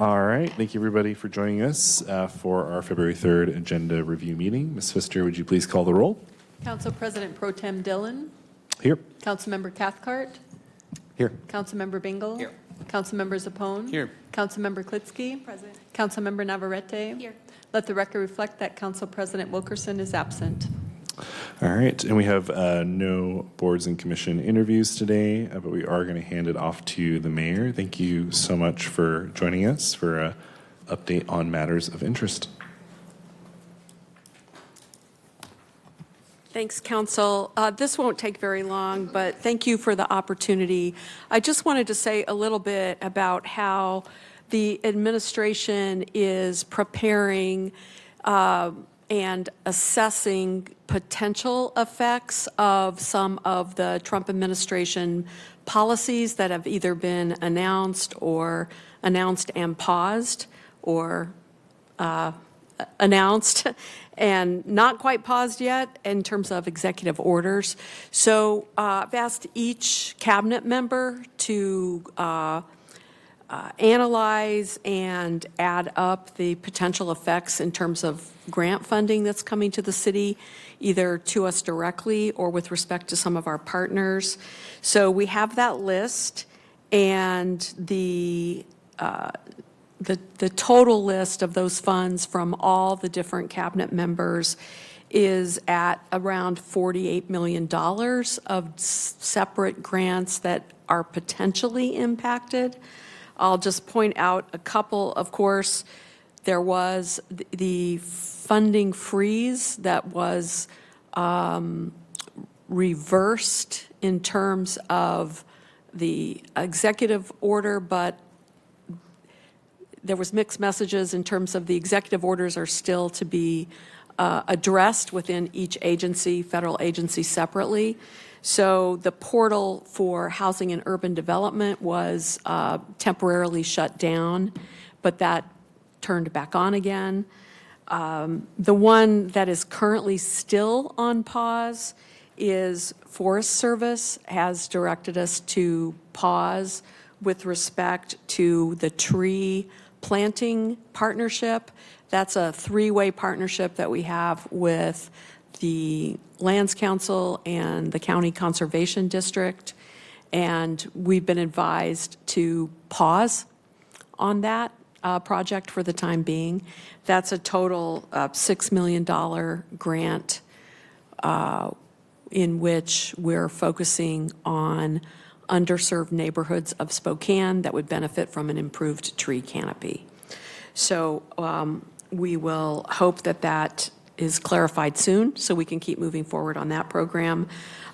All right. Thank you, everybody, for joining us for our February 3rd agenda review meeting. Ms. Pfister, would you please call the roll? Council President Pro Tem Dillon. Here. Councilmember Cathcart. Here. Councilmember Bingle. Here. Councilmember Zapone. Here. Councilmember Klitsky. Present. Councilmember Navarrete. Here. Let the record reflect that Council President Wilkerson is absent. All right. And we have no boards and commission interviews today, but we are going to hand it off to the mayor. Thank you so much for joining us for an update on matters of interest. Thanks, Council. This won't take very long, but thank you for the opportunity. I just wanted to say a little bit about how the administration is preparing and assessing potential effects of some of the Trump administration policies that have either been announced and paused, or announced and not quite paused yet in terms of executive orders. So I've asked each cabinet member to analyze and add up the potential effects in terms of grant funding that's coming to the city, either to us directly or with respect to some of our partners. So we have that list, and the total list of those funds from all the different cabinet members is at around $48 million of separate grants that are potentially impacted. I'll just point out a couple. Of course, there was the funding freeze that was reversed in terms of the executive order, but there was mixed messages in terms of the executive orders are still to be addressed within each agency, federal agency separately. So the portal for housing and urban development was temporarily shut down, but that turned back on again. The one that is currently still on pause is Forest Service has directed us to pause with respect to the tree planting partnership. That's a three-way partnership that we have with the Lands Council and the County Conservation District, and we've been advised to pause on that project for the time being. That's a total $6 million grant in which we're focusing on underserved neighborhoods of Spokane that would benefit from an improved tree canopy. So we will hope that that is clarified soon so we can keep moving forward on that program.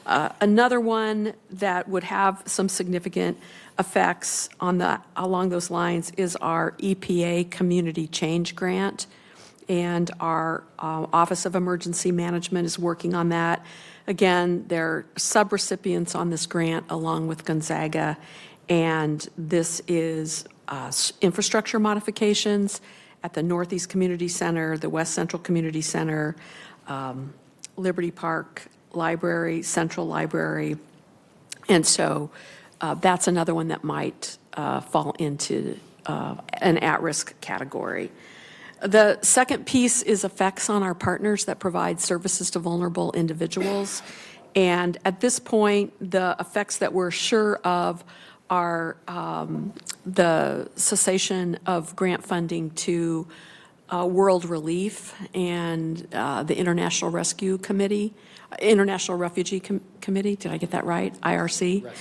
Another one that would have some significant effects along those lines is our EPA Community Change Grant, and our Office of Emergency Management is working on that. Again, they're subrecipients on this grant along with Gonzaga, and this is infrastructure modifications at the Northeast Community Center, the West Central Community Center, Liberty Park Library, Central Library. And so that's another one that might fall into an at-risk category. The second piece is effects on our partners that provide services to vulnerable individuals. And at this point, the effects that we're sure of are the cessation of grant funding to World Relief and the International Refugee Committee. Did I get that right? IRC?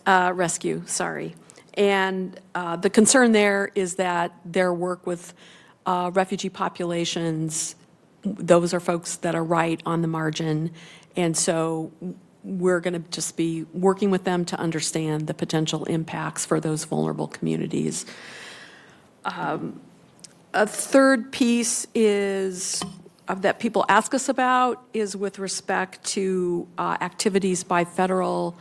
Rescue, sorry. And the concern there is that their work with refugee populations, those are folks that are right on the margin. And so we're going to just be working with them to understand the potential impacts for those vulnerable communities. A third piece is that people ask us about is with respect to activities by federal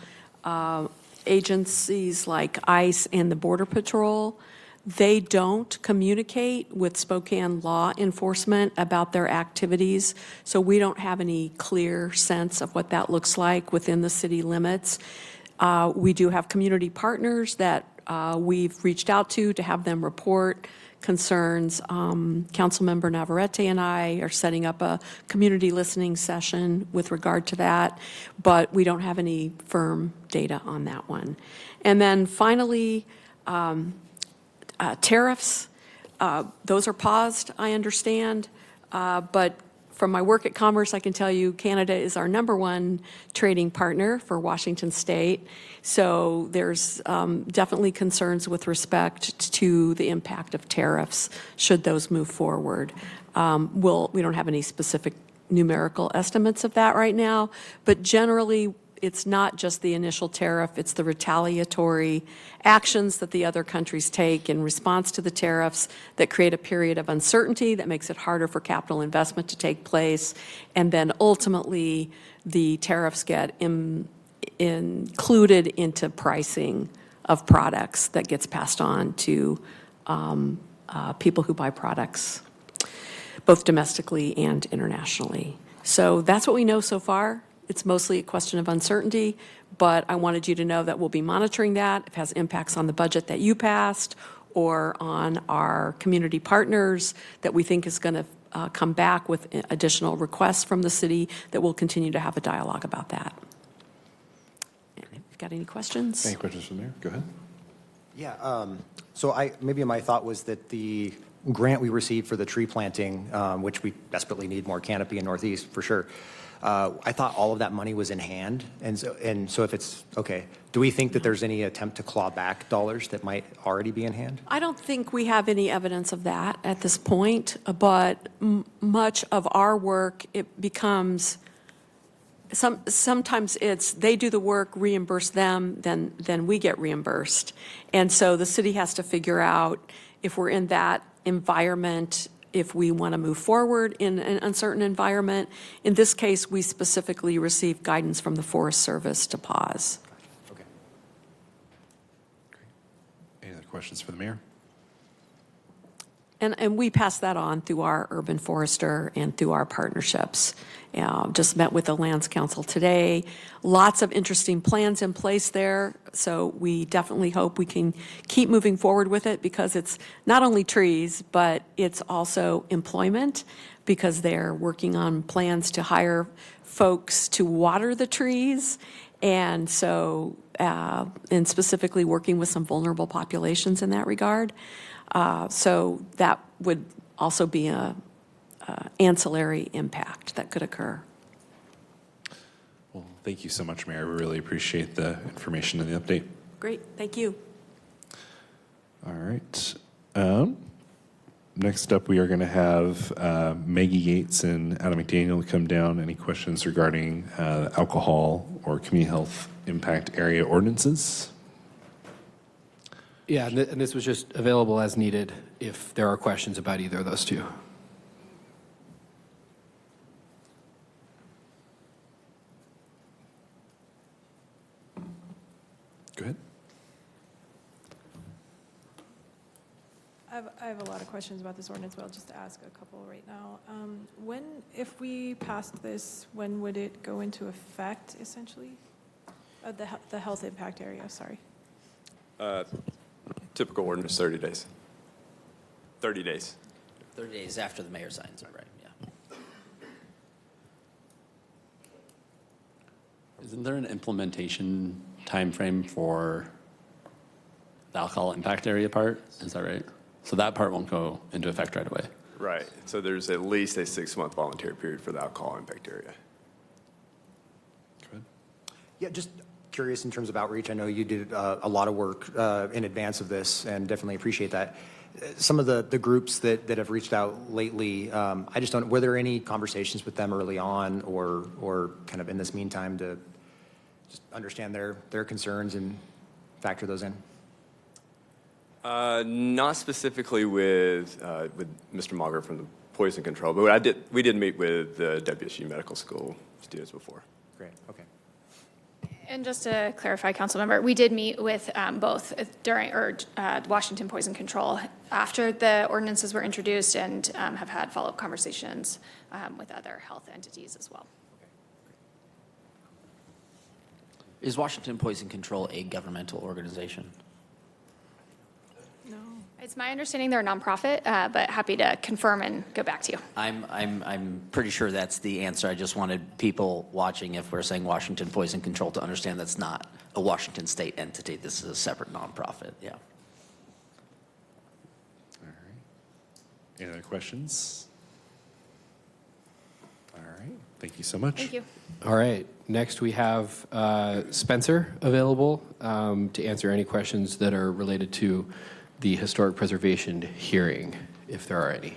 agencies like ICE and the Border Patrol. They don't communicate with Spokane law enforcement about their activities, so we don't have any clear sense of what that looks like within the city limits. We do have community partners that we've reached out to have them report concerns. Councilmember Navarrete and I are setting up a community listening session with regard to that, but we don't have any firm data on that one. And then finally, tariffs, those are paused, I understand, but from my work at Commerce, I can tell you Canada is our #1 trading partner for Washington State. So there's definitely concerns with respect to the impact of tariffs should those move forward. We don't have any specific numerical estimates of that right now, but generally it's not just the initial tariff, it's the retaliatory actions that the other countries take in response to the tariffs that create a period of uncertainty that makes it harder for capital investment to take place. And then ultimately, the tariffs get included into pricing of products that gets passed on to people who buy products, both domestically and internationally. So that's what we know so far. It's mostly a question of uncertainty, but I wanted you to know that we'll be monitoring that. If it has impacts on the budget that you passed or on our community partners that we think is going to come back with additional requests from the city, that we'll continue to have a dialogue about that. If you've got any questions? Any questions from there? Go ahead. Yeah, so maybe my thought was that the grant we received for the tree planting, which we desperately need more canopy in Northeast for sure, I thought all of that money was in hand. And so if it's, okay, do we think that there's any attempt to claw back dollars that might already be in hand? I don't think we have any evidence of that at this point, but much of our work, it becomes, sometimes it's they do the work, reimburse them, then we get reimbursed. And so the city has to figure out if we're in that environment, if we want to move forward in an uncertain environment. In this case, we specifically received guidance from the Forest Service to pause. Okay. Any other questions for the mayor? And we pass that on through our urban forester and through our partnerships. Just met with the Lands Council today. Lots of interesting plans in place there. So we definitely hope we can keep moving forward with it because it's not only trees, but it's also employment because they're working on plans to hire folks to water the trees. And so, and specifically working with some vulnerable populations in that regard. So that would also be a ancillary impact that could occur. Well, thank you so much, Mayor. We really appreciate the information and the update. Great, thank you. All right. Next up, we are going to have Maggie Yates and Adam McDaniel come down. Any questions regarding alcohol or community health impact area ordinances? Yeah, and this was just available as needed if there are questions about either of those two. Go ahead. I have a lot of questions about this ordinance, but I'll just ask a couple right now. If we passed this, when would it go into effect, essentially? The health impact area, sorry. Typical ordinance, 30 days. 30 days. 30 days after the mayor signs it, right, yeah. Isn't there an implementation timeframe for the alcohol impact area part? Is that right? So that part won't go into effect right away. Right. So there's at least a 6-month volunteer period for the alcohol impact area. Go ahead. Yeah, just curious in terms of outreach. I know you did a lot of work in advance of this and definitely appreciate that. Some of the groups that have reached out lately, I just don't, were there any conversations with them early on or kind of in this meantime to just understand their concerns and factor those in? Not specifically with Mr. Mauger from the Poison Control, but we did meet with the WSU Medical School students before. Great, okay. And just to clarify, Councilmember, we did meet with both during Washington Poison Control after the ordinances were introduced and have had follow-up conversations with other health entities as well. Is Washington Poison Control a governmental organization? No. It's my understanding they're a nonprofit, but happy to confirm and go back to you. I'm pretty sure that's the answer. I just wanted people watching, if we're saying Washington Poison Control, to understand that's not a Washington state entity. This is a separate nonprofit, yeah. All right. Any other questions? All right. Thank you so much. Thank you. All right, next we have Spencer available to answer any questions that are related to the historic preservation hearing, if there are any.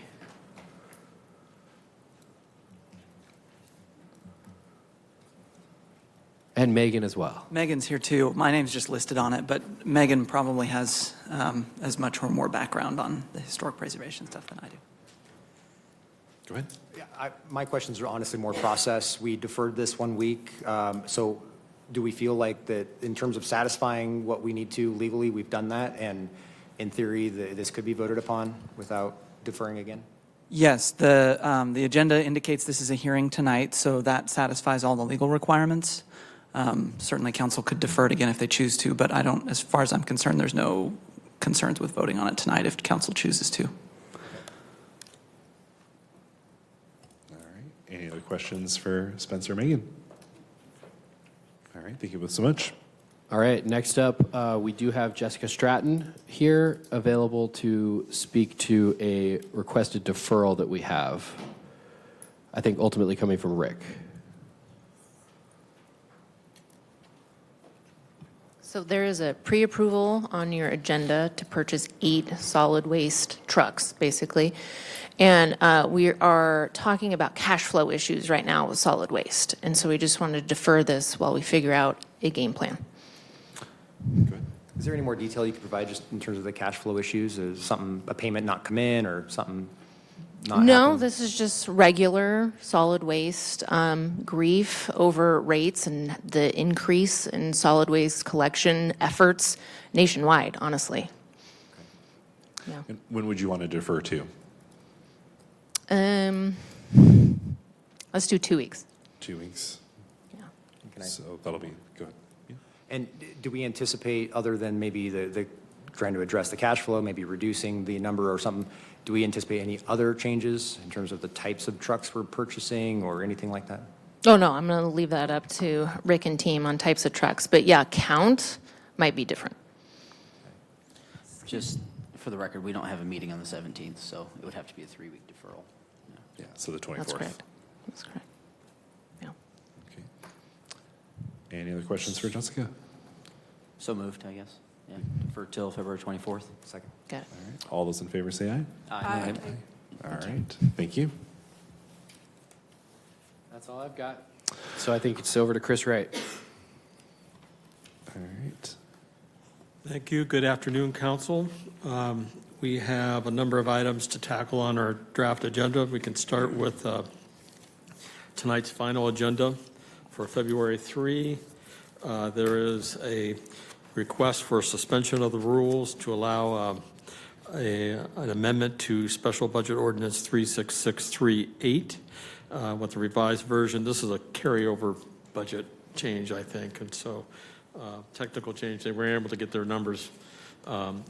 And Megan as well. Megan's here too. My name's just listed on it, but Megan probably has as much or more background on the historic preservation stuff than I do. Go ahead. Yeah, my questions are honestly more process. We deferred this 1 week. So do we feel like that in terms of satisfying what we need to legally, we've done that? And in theory, this could be voted upon without deferring again? Yes, the agenda indicates this is a hearing tonight, so that satisfies all the legal requirements. Certainly, council could defer it again if they choose to, but I don't, as far as I'm concerned, there's no concerns with voting on it tonight if council chooses to. All right. Any other questions for Spencer or Megan? All right. Thank you both so much. All right, next up, we do have Jessica Stratton here available to speak to a requested deferral that we have, I think ultimately coming from Rick. So there is a pre-approval on your agenda to purchase 8 solid waste trucks, basically. And we are talking about cash flow issues right now with solid waste. And so we just wanted to defer this while we figure out a game plan. Good. Is there any more detail you could provide just in terms of the cash flow issues? Is something, a payment not come in or something not No, happen? this is just regular solid waste grief over rates and the increase in solid waste collection efforts nationwide, honestly. Yeah. And when would you want to defer to? Let's do 2 weeks. 2 weeks. Yeah. Can I- So that'll be, go ahead. Yeah. And do we anticipate, other than maybe the trying to address the cash flow, maybe reducing the number or something, do we anticipate any other changes in terms of the types of trucks we're purchasing or anything like that? Oh, no, I'm going to leave that up to Rick and team on types of trucks. But yeah, count might be different. Just for the record, we don't have a meeting on the 17th, so it would have to be a 3-week deferral. Yeah, so the 24th. That's correct. That's correct. Yeah. Okay. Any other questions for Jessica? So moved, I guess. Yeah, defer till February 24th. Second. Got it. All right. All those in favor say aye. Aye. All right. Thank you. That's all I've got. So I think it's over to Chris Wright. All right. Thank you. Good afternoon, council. We have a number of items to tackle on our draft agenda. We can start with tonight's final agenda for February 3. There is a request for suspension of the rules to allow an amendment to Special Budget Ordinance 36638 with the revised version. This is a carryover budget change, I think, and so technical change. They were able to get their numbers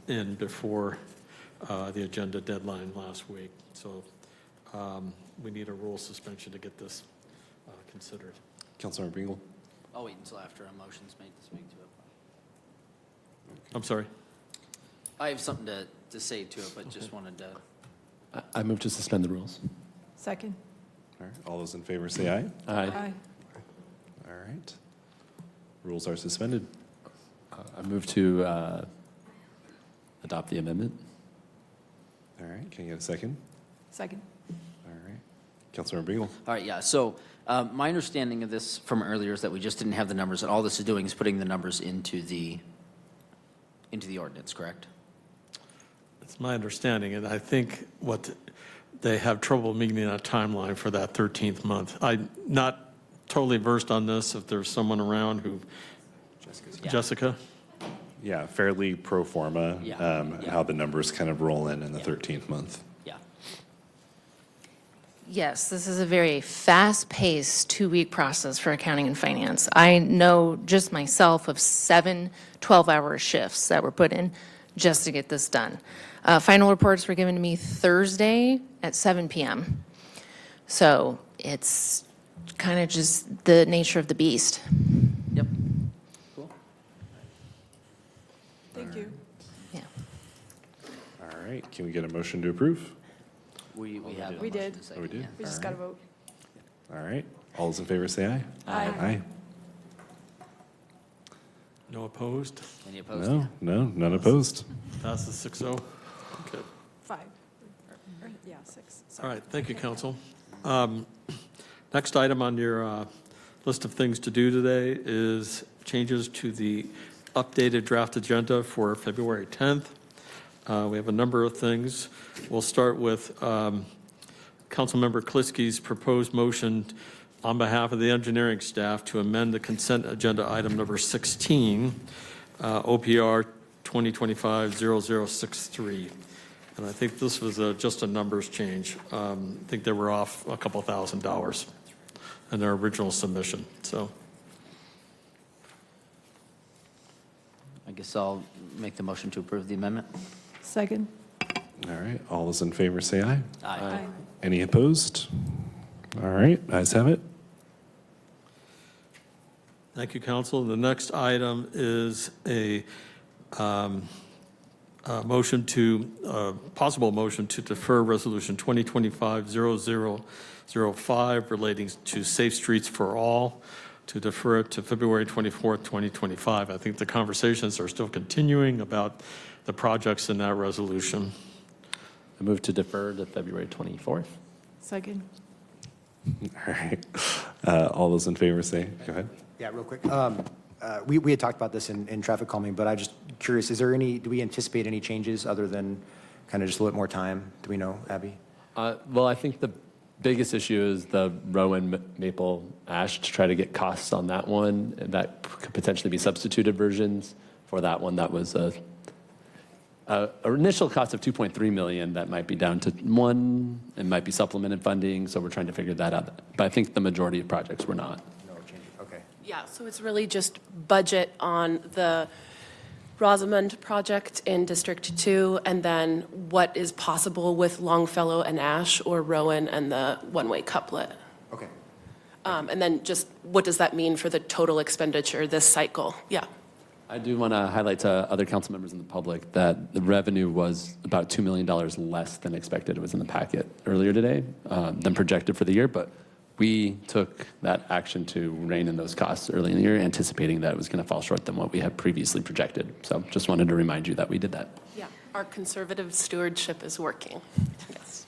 in before the agenda deadline last week. So we need a rule suspension to get this considered. Councilmember Bingle. I'll wait until after a motion's made to speak to it. I'm sorry. I have something to say to it, but just wanted to. I move to suspend the rules. Second. All right. All those in favor say aye. Aye. All right. Rules are suspended. I move to adopt the amendment. All right. Can I get a second? Second. All right. Councilmember Bingle. All right, yeah, so my understanding of this from earlier is that we just didn't have the numbers, and all this is doing is putting the numbers into the ordinance, correct? It's my understanding, and I think what they have trouble meeting a timeline for that 13th month. I'm not totally versed on this. If there's someone around who, Jessica? Yeah, fairly pro forma, Yeah. how the numbers kind of roll in the 13th month. Yeah. Yes, this is a very fast-paced 2-week process for accounting and finance. I know just myself of 7 12-hour shifts that were put in just to get this done. Final reports were given to me Thursday at 7 p.m. So it's kind of just the nature of the beast. Yep. Thank you. Yeah. All right, can we get a motion to approve? We have. a We motion did. to second, Oh, we did? yeah. We just got to vote. All right, all those in favor say aye. Aye. Aye. No opposed? Any opposed? No, no, none opposed. Passes 6-0. Okay. 5. Yeah, 6. All right, thank you, council. Next item on your list of things to do today is changes to the updated draft agenda for February 10th. We have a number of things. We'll start with Councilmember Kliski's proposed motion on behalf of the engineering staff to amend the consent agenda item number 16, OPR 2025-0063. And I think this was just a numbers change. I think they were off a couple $1,000 in their original submission, so. I guess I'll make the motion to approve the amendment. Second. All right, all those in favor say aye. Aye. Any opposed? All right, ayes have it. Thank you, council. The next item is a motion to, possible motion to defer Resolution 2025-0005 relating to Safe Streets for All, to defer it to February 24th, 2025. I think the conversations are still continuing about the projects in that resolution. I move to defer to February 24th. Second. All right, all those in favor say, go ahead. Yeah, real quick. We had talked about this in traffic calming, but I'm just curious, do we anticipate any changes other than kind of just a little bit more time? Do we know, Abby? Well, I think the biggest issue is the Rowan Maple Ash, to try to get costs on that one. And that could potentially be substituted versions for that one. That was an initial cost of $2.3 million that might be down to $1 million. It might be supplemented funding, so we're trying to figure that out. But I think the majority of projects were not. No change. Okay. Yeah, so it's really just budget on the Rosamond project in District 2, and then what is possible with Longfellow and Ash, or Rowan and the one-way couplet. Okay. And then just what does that mean for the total expenditure this cycle? Yeah. I do want to highlight to other council members in the public that the revenue was about $2 million less than expected. It was in the packet earlier today than projected for the year, but we took that action to rein in those costs early in the year, anticipating that it was going to fall short than what we had previously projected. So just wanted to remind you that we did that. Yeah, our conservative stewardship is working. Yes.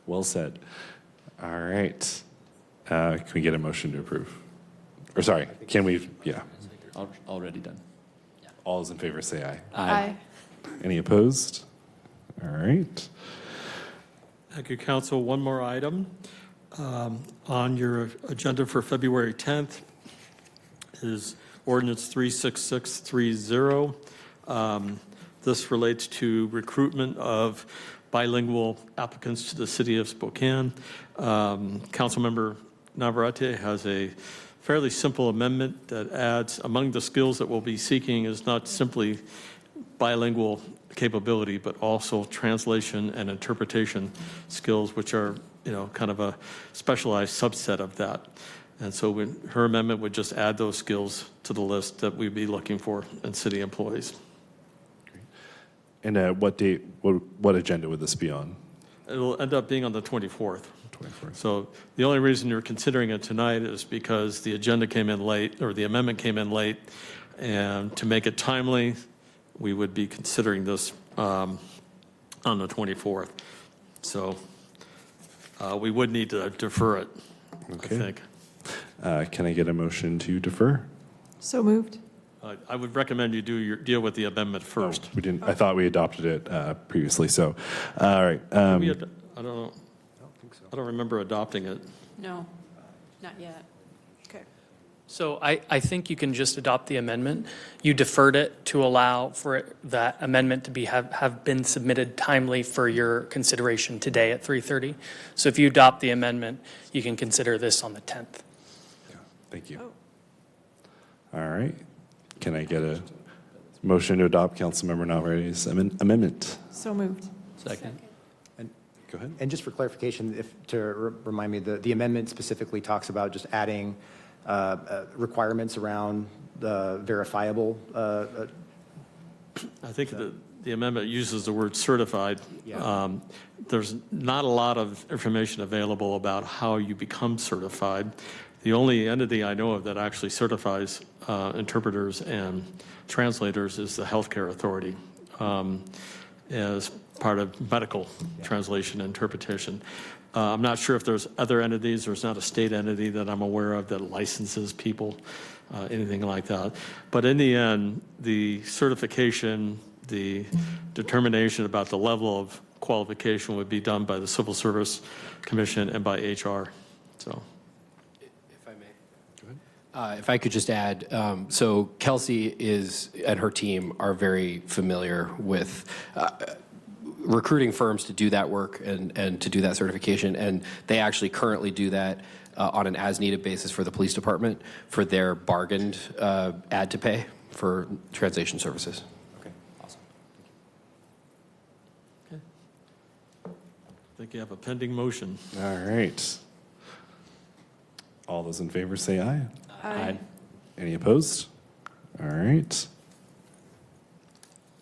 Well said. All right, can we get a motion to approve? Or sorry, can we, yeah. Already done. All those in favor say aye. Aye. Any opposed? All right. Thank you, council. One more item on your agenda for February 10th is ordinance 36630. This relates to recruitment of bilingual applicants to the city of Spokane. Councilmember Navarrete has a fairly simple amendment that adds, among the skills that we'll be seeking is not simply bilingual capability, but also translation and interpretation skills, which are, kind of a specialized subset of that. And so her amendment would just add those skills to the list that we'd be looking for in city employees. And what date, what agenda would this be on? It'll end up being on the 24th. 24th. So the only reason you're considering it tonight is because the agenda came in late, or the amendment came in late, and to make it timely, we would be considering this on the 24th. So we would need to defer it, Okay. I think. Can I get a motion to defer? So moved. I would recommend you deal with the amendment first. We didn't, I thought we adopted it previously, so, all right. I don't know. I don't remember adopting it. No, not yet. Okay. So I think you can just adopt the amendment. You deferred it to allow for that amendment to have been submitted timely for your consideration today at 3:30. So if you adopt the amendment, you can consider this on the 10th. Thank you. Oh. All right. Can I get Motion to adopt Councilmember Navarrete's amendment. So moved. Second. Go ahead. And just for clarification, remind me, the amendment specifically talks about just adding requirements around the verifiable. I think the amendment uses the word certified. Yeah. There's not a lot of information available about how you become certified. The only entity I know of that actually certifies interpreters and translators is the Healthcare Authority as part of medical translation and interpretation. I'm not sure if there's other entities. There's not a state entity that I'm aware of that licenses people, anything like that. But in the end, the certification, the determination about the level of qualification would be done by the Civil Service Commission and by HR. So. If I could just add, so Kelsey and her team are very familiar with recruiting firms to do that work and to do that certification, and they actually currently do that on an as-needed basis for the police department for their bargained ad to pay for translation services. Okay, awesome. Okay. I think you have a pending motion. All right. All those in favor say aye. Aye. Any opposed? All right.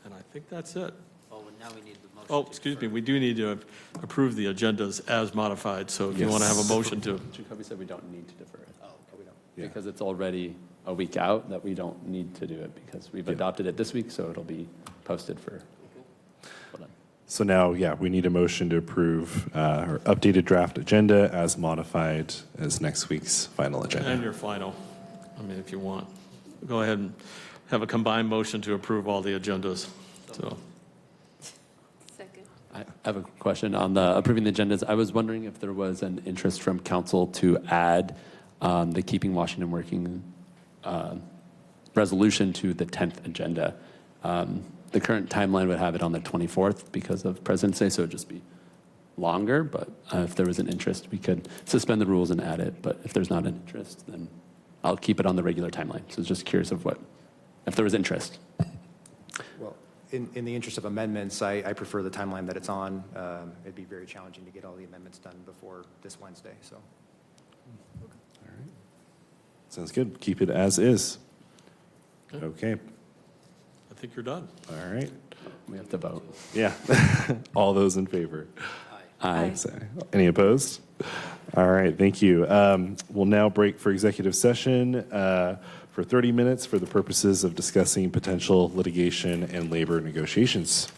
And I think that's it. Oh, and now we need the motion. Oh, excuse me, we do need to approve the agendas as modified, so if you want to have a Yes. motion to. Jacoby said we don't need to defer it. Oh, okay. Yeah. Because it's already a week out, that we don't need to do it because we've adopted it this week, so it'll be posted for. Hold on. So now, yeah, we need a motion to approve our updated draft agenda as modified as next week's final And agenda. your final, I mean, if you want. Go ahead and have a combined motion to approve all the agendas. So, I have a question on the approving the agendas. I was wondering if there was an interest from council to add the Keeping Washington Working resolution to the 10th agenda. The current timeline would have it on the 24th because of President's Day, so it'd just be longer, but if there was an interest, we could suspend the rules and add it, but if there's not an interest, then I'll keep it on the regular timeline. So just curious of if there was interest. Well, in the interest of amendments, I prefer the timeline that it's on. It'd be very challenging to get all the amendments done before this Wednesday, so. Sounds good. Keep it as is. Okay. I think you're done. All right. We have to vote. Yeah. All those in favor? Aye. Say. Any opposed? All right, thank you. We'll now break for executive session for 30 minutes for the purposes of discussing potential litigation and labor negotiations.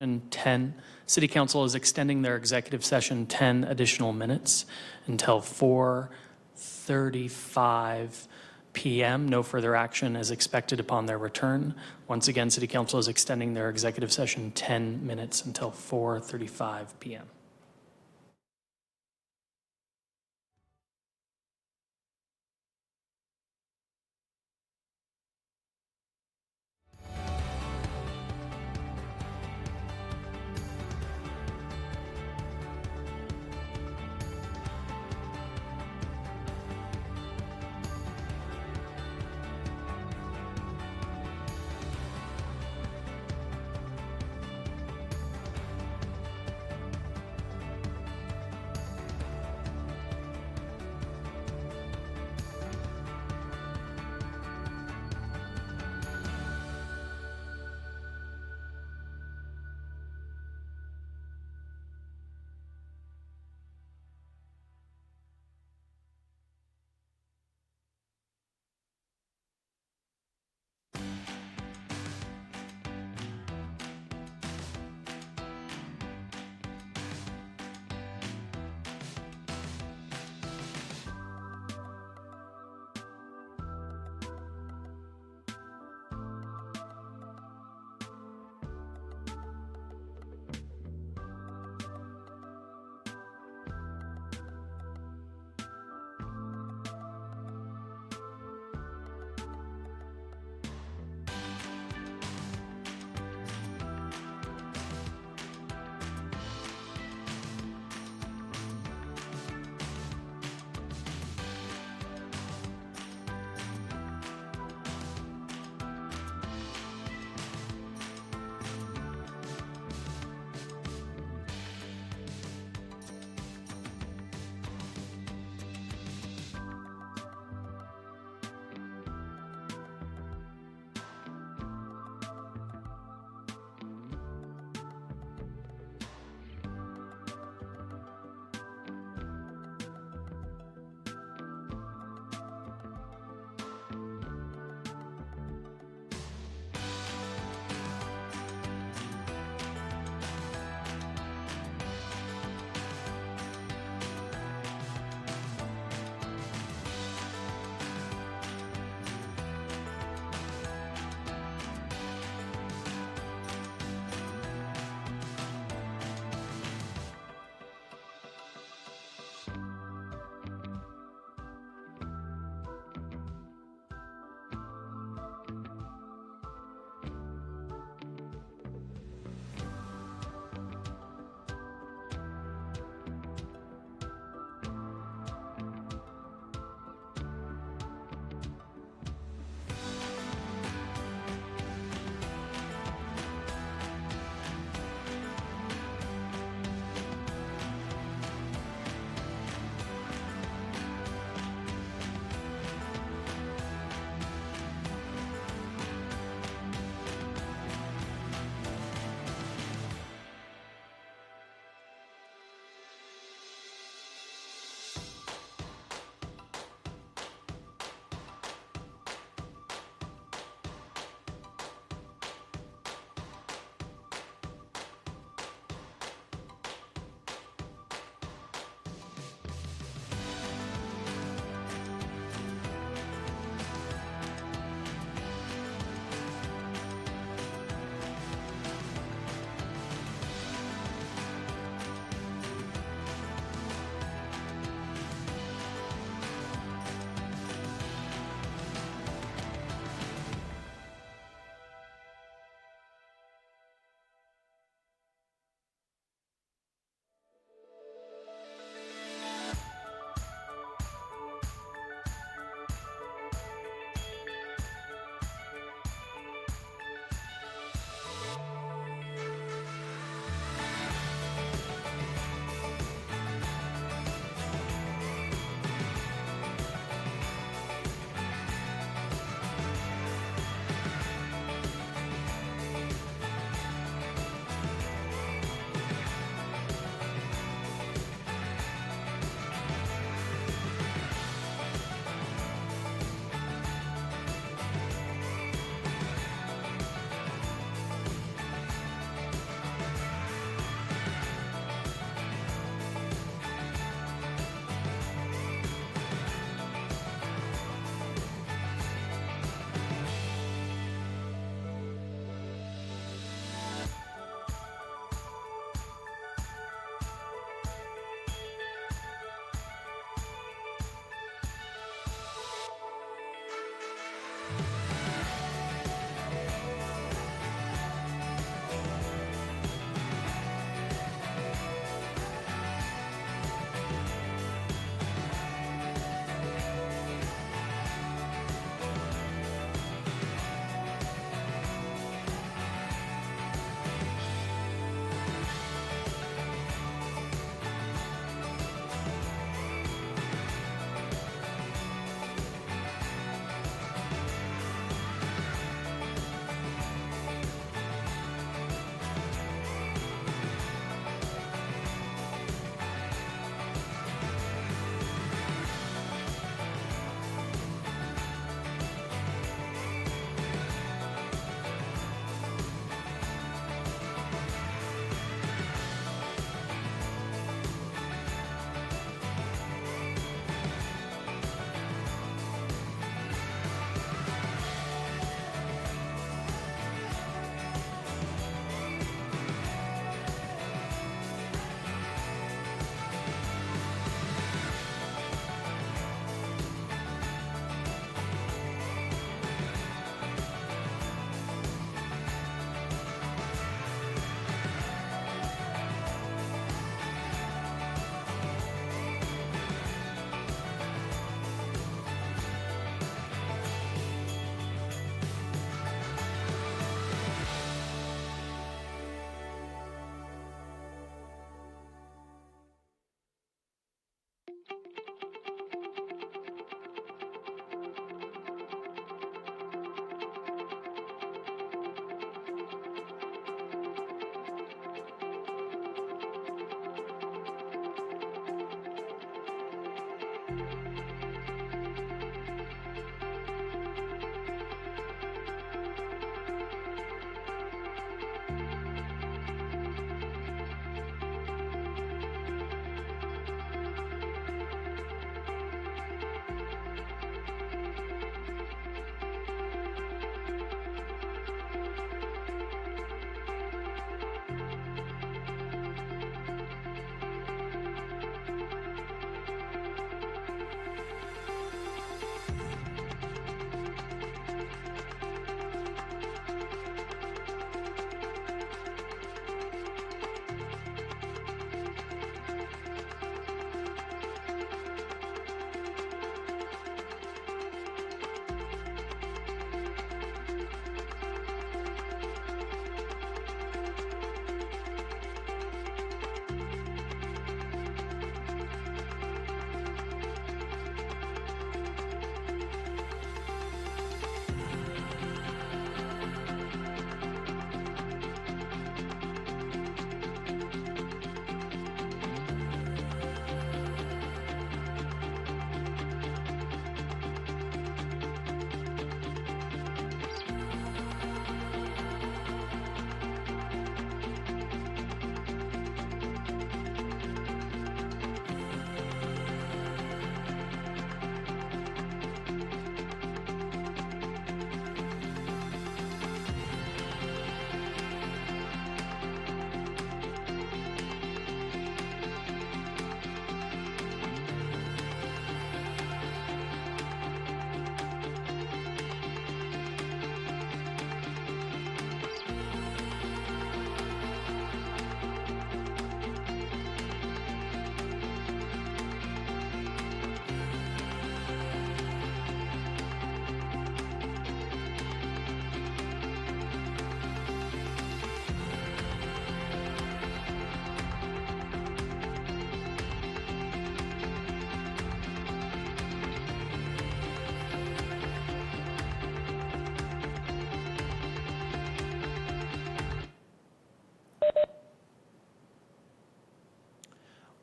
session 10. City Council is extending their executive session 10 additional minutes until 4:35 p.m. No further action is expected upon their return. Once again, City Council is extending their executive session 10 minutes until 4:35 p.m.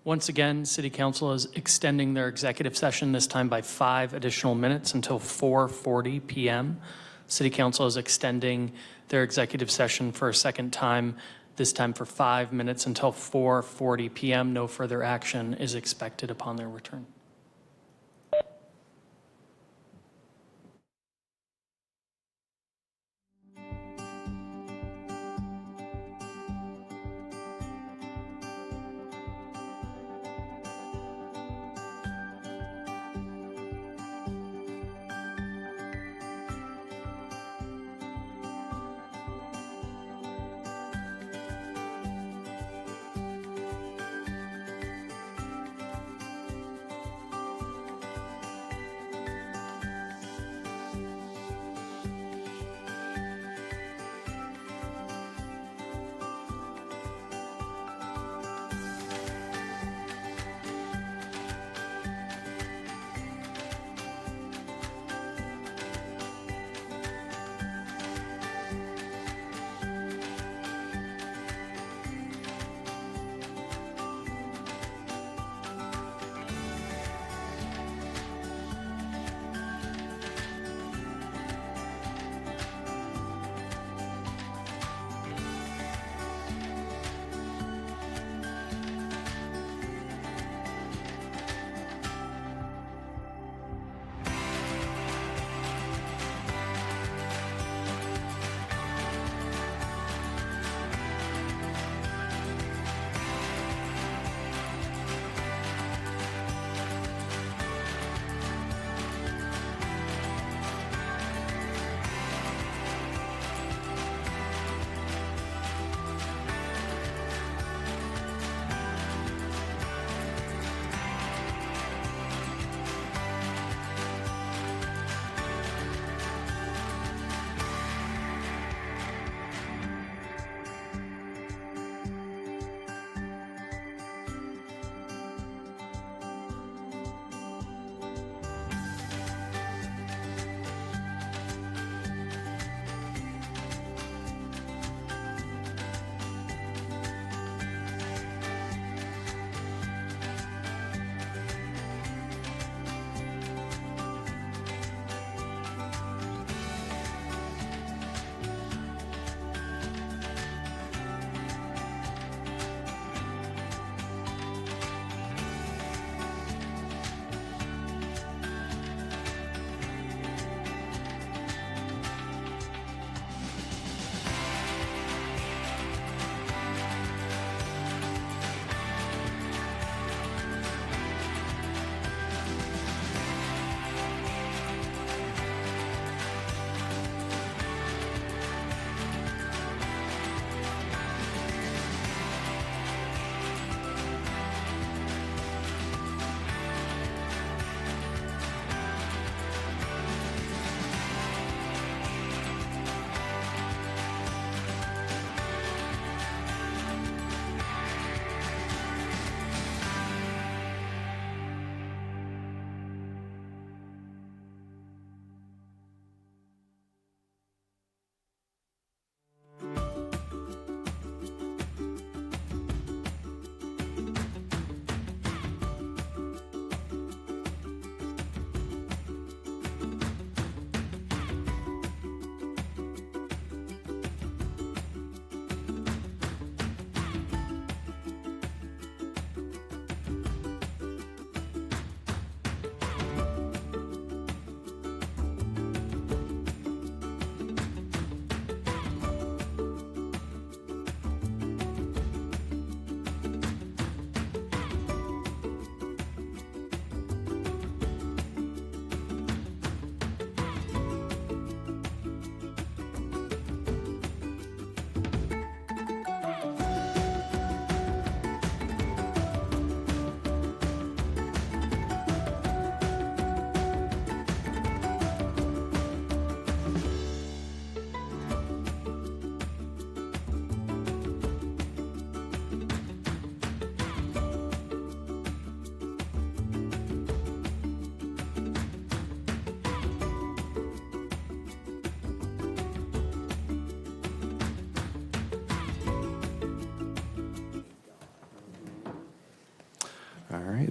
Once again, City Council is extending their executive session, this time by 5 additional minutes until 4:40 p.m. City Council is extending their executive session for a second time, this time for 5 minutes until 4:40 p.m. No further action is expected upon their return.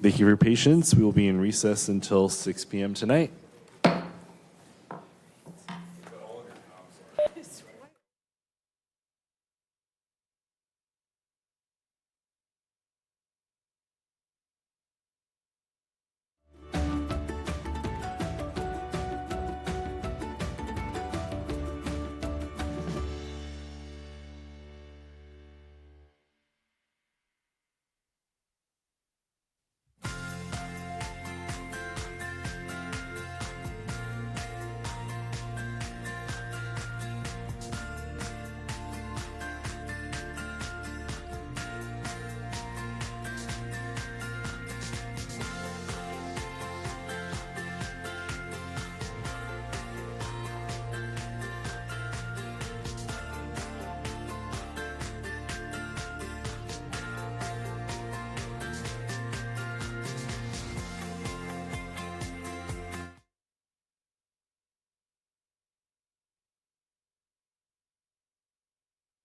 Thank you for your patience. We will be in recess until 6 p.m. tonight.